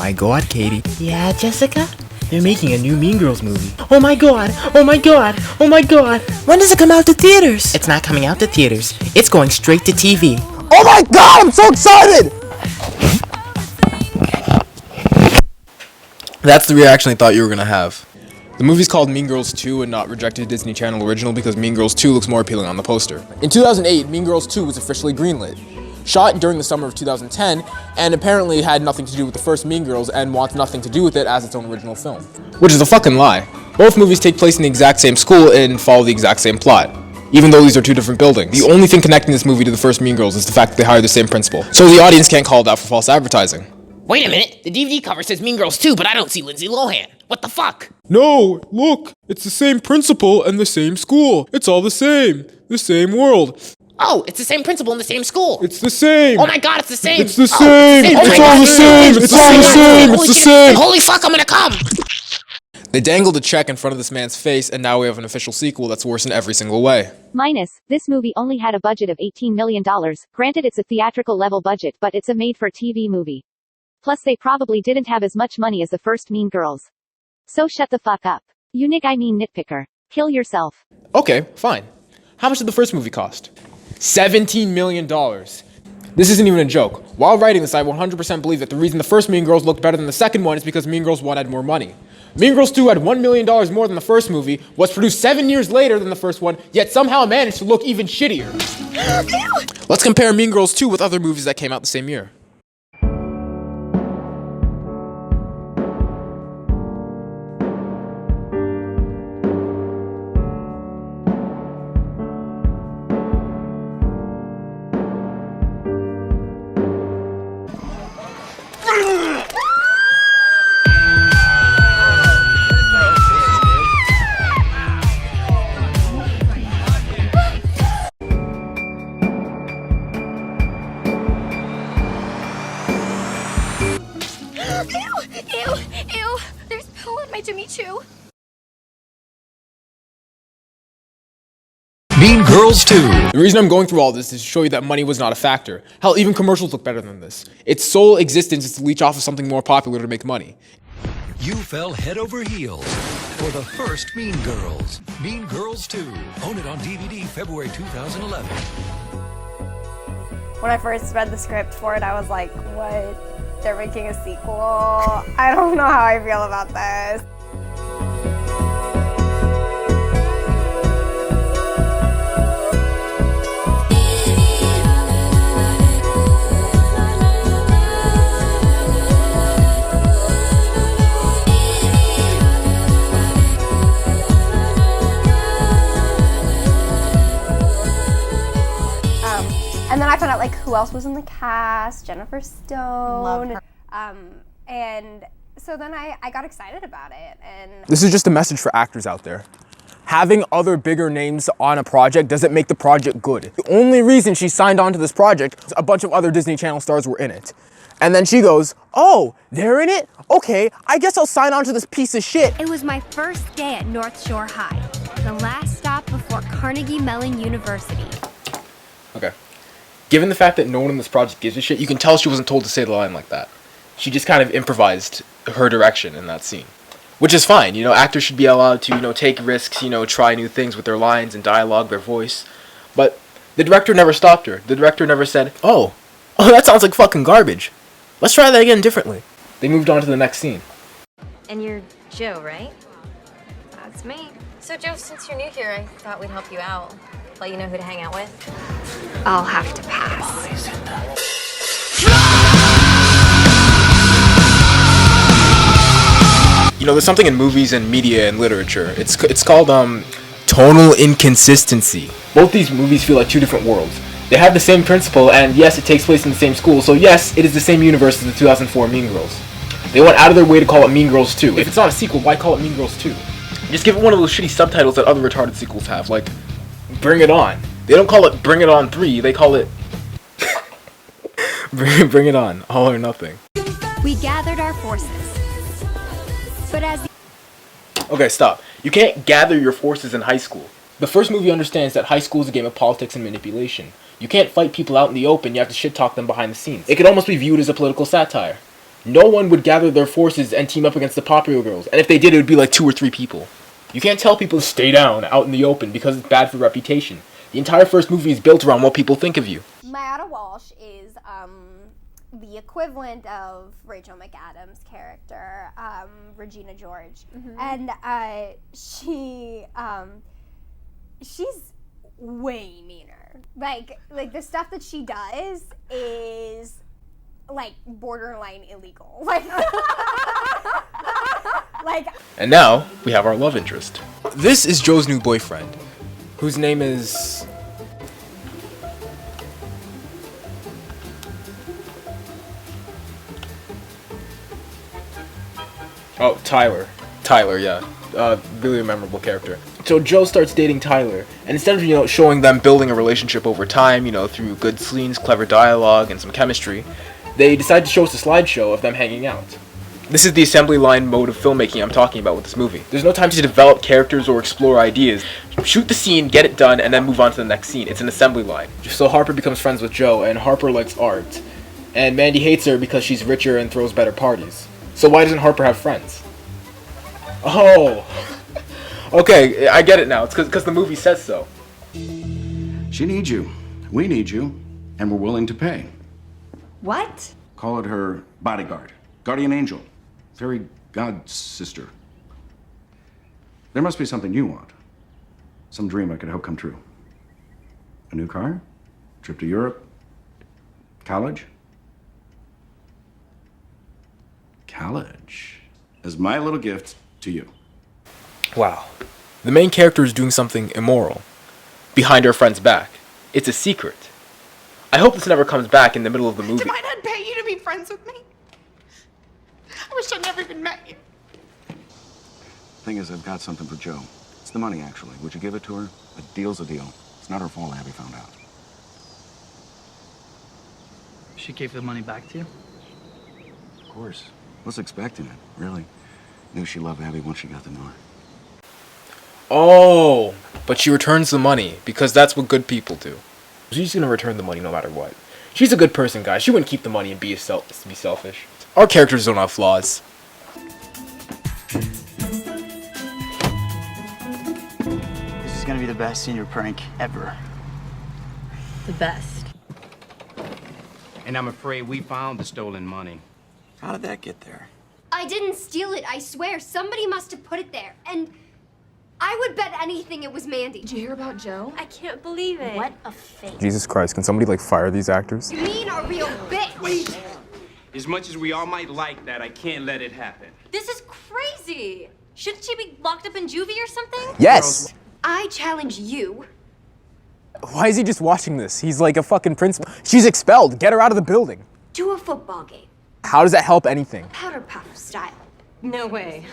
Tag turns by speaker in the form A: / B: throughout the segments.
A: my god, Katie. Yeah, Jessica? They're making a new Mean Girls movie. Oh my god! Oh my god! Oh my god! When does it come out to theaters? It's not coming out to theaters. It's going straight to TV.
B: Oh my god, I'm so excited!
C: That's the reaction I thought you were gonna have. The movie's called Mean Girls 2 and not Rejected Disney Channel Original because Mean Girls 2 looks more appealing on the poster. In 2008, Mean Girls 2 was officially greenlit. Shot during the summer of 2010, and apparently had nothing to do with the first Mean Girls and wants nothing to do with it as its own original film. Which is a fucking lie. Both movies take place in the exact same school and follow the exact same plot, even though these are two different buildings. The only thing connecting this movie to the first Mean Girls is the fact that they hired the same principal, so the audience can't call it out for false advertising.
D: Wait a minute, the DVD cover says Mean Girls 2, but I don't see Lindsay Lohan. What the fuck?
C: No, look, it's the same principal and the same school. It's all the same world.
D: Oh, it's the same principal in the same school.
C: It's the same.
D: Oh my god, it's the same.
C: It's the
D: Oh,
C: same.
D: it's
C: It's all the same. It's all the same. It's the same.
D: Holy fuck, I'm gonna come.
C: They dangled a check in front of this man's face, and now we have an official sequel that's worse in every single way.
E: Minus, this movie only had a budget of $18 million. Granted, it's a theatrical level budget, but it's a made-for-TV movie. Plus, they probably didn't have as much money as the first Mean Girls. So shut the fuck up. You nitpicker. Kill yourself.
C: Okay, fine. How much did the first movie cost? $17 million. This isn't even a joke. While writing this, I 100% believe that the reason the first Mean Girls looked better than the second one is because Mean Girls 1 had more money. Mean Girls 2 had $1 million more than the first movie, was produced 7 years later than the first one, yet somehow managed to look even shittier. Let's compare Mean Girls 2 with other movies that came out the same year.
F: Ew, there's poo on my Jimmy Choo.
G: Mean Girls 2.
C: The reason I'm going through all this is to show you that money was not a factor. Hell, even commercials look better than this. Its sole existence is to leech off of something more popular to make money.
G: You fell head over heels for the first Mean Girls. Mean Girls 2. Own it on DVD February 2011.
F: When I first read the script for it, I was like, what? They're making a sequel? I don't know how I feel about this. And then I found out like who else was in the cast, Jennifer Stone.
H: Love her.
F: And so then I got excited about it. And
C: This is just a message for actors out there. Having other bigger names on a project doesn't make the project good. The only reason she signed on to this project is a bunch of other Disney Channel stars were in it. And then she goes, oh, they're in it? Okay, I guess I'll sign on to this piece of shit.
H: It was my first day at North Shore High, the last stop before Carnegie Mellon University.
C: Okay. Given the fact that no one in this project gives a shit, you can tell she wasn't told to say the line like that. She just kind of improvised her direction in that scene. Which is fine, actors should be allowed to, take risks, try new things with their lines and dialogue, their voice. But the director never stopped her. The director never said, oh, that sounds like fucking garbage. Let's try that again differently. They moved on to the next scene.
I: And you're Joe, right? That's me. So Joe, since you're new here, I thought we'd help you out. Let you know who to hang out with.
H: I'll have to pass.
C: There's something in movies and media and literature. It's called tonal inconsistency. Both these movies feel like two different worlds. They have the same principle, and yes, it takes place in the same school, so yes, it is the same universe as the 2004 Mean Girls. They went out of their way to call it Mean Girls 2. If it's not a sequel, why call it Mean Girls 2? Just give it one of those shitty subtitles that other retarded sequels have, like Bring It On. They don't call it Bring It On 3, they call it Bring It On, All or Nothing.
H: We gathered our forces. But as
C: Okay, stop. You can't gather your forces in high school. The first movie understands that high school is a game of politics and manipulation. You can't fight people out in the open, you have to shit-talk them behind the scenes. It could almost be viewed as a political satire. No one would gather their forces and team up against the popular girls, and if they did, it would be like 2 or 3 people. You can't tell people to stay down out in the open because it's bad for reputation. The entire first movie is built around what people think of you.
F: Maya Walsh is the equivalent of Rachel McAdams' character, Regina George, and she's way meaner. Like the stuff that she does is like borderline illegal.
C: And now we have our love interest. This is Joe's new boyfriend, whose name is... Oh, Tyler. Tyler, yeah. Really a memorable character. So Joe starts dating Tyler, and instead of, showing them building a relationship over time, through good scenes, clever dialogue, and some chemistry, they decide to show us a slideshow of them hanging out. This is the assembly line mode of filmmaking I'm talking about with this movie. There's no time to develop characters or explore ideas. Shoot the scene, get it done, and then move on to the next scene. It's an assembly line. So Harper becomes friends with Joe, and Harper likes art. And Mandy hates her because she's richer and throws better parties. So why doesn't Harper have friends? Oh! Okay, I get it now. It's because the movie says so.
J: She needs you. We need you. And we're willing to pay.
K: What?
J: Call it her bodyguard. Guardian angel. Fairy god sister. There must be something you want. Some dream I could help come true. A new car? Trip to Europe? College? College is my little gift to you.
C: Wow. The main character is doing something immoral. Behind her friend's back. It's a secret. I hope this never comes back in the middle of the movie.
K: Did my dad pay you to be friends with me? I wish I'd never even met you.
J: Thing is, I've got something for Joe. It's the money, actually. Would you give it to her? A deal's a deal. It's not her fault Abby found out.
L: She gave the money back to you?
J: Of course. Was expecting it, really. Knew she loved Abby once she got to know her.
C: Oh, but she returns the money because that's what good people do. She's gonna return the money no matter what. She's a good person, guys. She wouldn't keep the money and be selfish. Our characters don't have flaws.
L: This is gonna be the best senior prank ever.
K: The best.
M: And I'm afraid we found the stolen money.
L: How did that get there?
H: I didn't steal it, I swear. Somebody must have put it there. And I would bet anything it was Mandy.
K: Did you hear about Joe?
H: I can't believe it.
K: What a fake.
C: Jesus Christ, can somebody fire these actors?
H: You mean a real bitch?
M: Wait! As much as we all might like that, I can't let it happen.
I: This is crazy. Shouldn't she be locked up in juvie or something?
A: Yes!
H: I challenge you.
A: Why is he just watching this? He's like a fucking principal. She's expelled. Get her out of the building.
H: To a football game.
A: How does that help anything?
H: Powder puff style.
K: No way.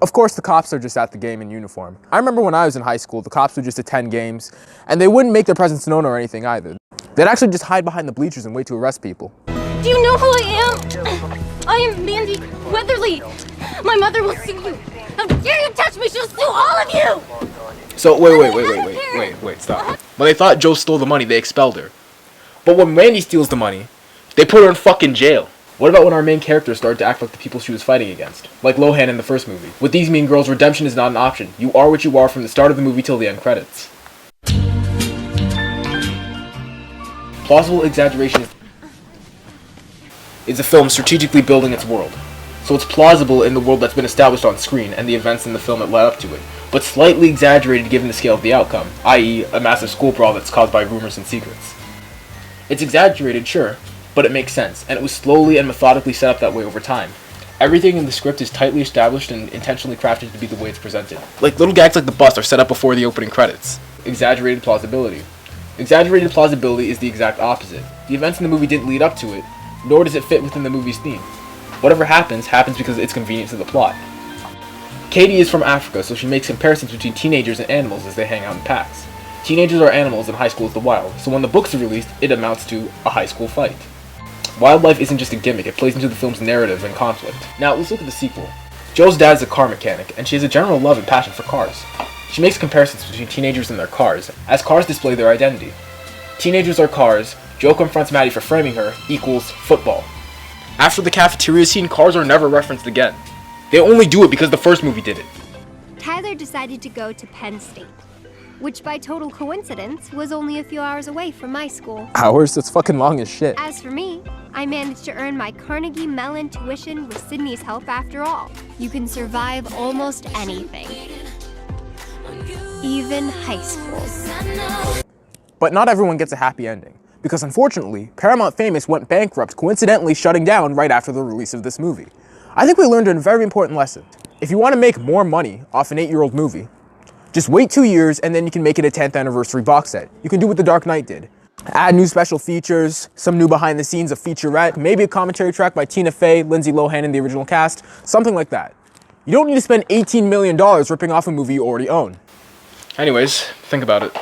A: Of course, the cops are just at the game in uniform. I remember when I was in high school, the cops would just attend games, and they wouldn't make their presence known or anything either. They'd actually just hide behind the bleachers and wait to arrest people.
I: Do you know who I am? I am Mandy Weatherly. My mother will sue you. How dare you touch me? She'll sue all of you.
C: So, wait, stop. When they thought Joe stole the money, they expelled her. But when Mandy steals the money, they put her in fucking jail. What about when our main characters started to act like the people she was fighting against? Like Lohan in the first movie. With these Mean Girls, redemption is not an option. You are what you are from the start of the movie till the end credits. Plausible exaggeration is a film strategically building its world. So it's plausible in the world that's been established on screen and the events in the film that led up to it, but slightly exaggerated given the scale of the outcome, i.e. a massive school brawl that's caused by rumors and secrets. It's exaggerated, sure, but it makes sense, and it was slowly and methodically set up that way over time. Everything in the script is tightly established and intentionally crafted to be the way it's presented. Like little gags like the bus are set up before the opening credits. Exaggerated plausibility. Exaggerated plausibility is the exact opposite. The events in the movie didn't lead up to it, nor does it fit within the movie's theme. Whatever happens, happens because it's convenient to the plot. Katie is from Africa, so she makes comparisons between teenagers and animals as they hang out in packs. Teenagers are animals and high school is the wild, so when the books are released, it amounts to a high school fight. Wildlife isn't just a gimmick, it plays into the film's narrative and conflict. Now, let's look at the sequel. Jo's dad is a car mechanic, and she has a general love and passion for cars. She makes comparisons between teenagers and their cars, as cars display their identity. Teenagers are cars, Jo confronts Maddie for framing her, equals football. After the cafeteria scene, cars are never referenced again. They only do it because the first movie did it.
H: Tyler decided to go to Penn State, which by total coincidence was only a few hours away from my school.
C: Hours? That's fucking long as shit.
H: As for me, I managed to earn my Carnegie Mellon tuition with Sydney's help after all. You can survive almost anything. Even high school.
C: But not everyone gets a happy ending, because unfortunately, Paramount Famous went bankrupt, coincidentally shutting down right after the release of this movie. I think we learned a very important lesson. If you want to make more money off an 8-year-old movie, just wait 2 years and then you can make it a 10th anniversary box set. You can do what The Dark Knight did. Add new special features, some new behind the scenes, a featurette, maybe a commentary track by Tina Fey, Lindsay Lohan and the original cast, something like that. You don't need to spend $18 million ripping off a movie you already own. Anyways, think about it.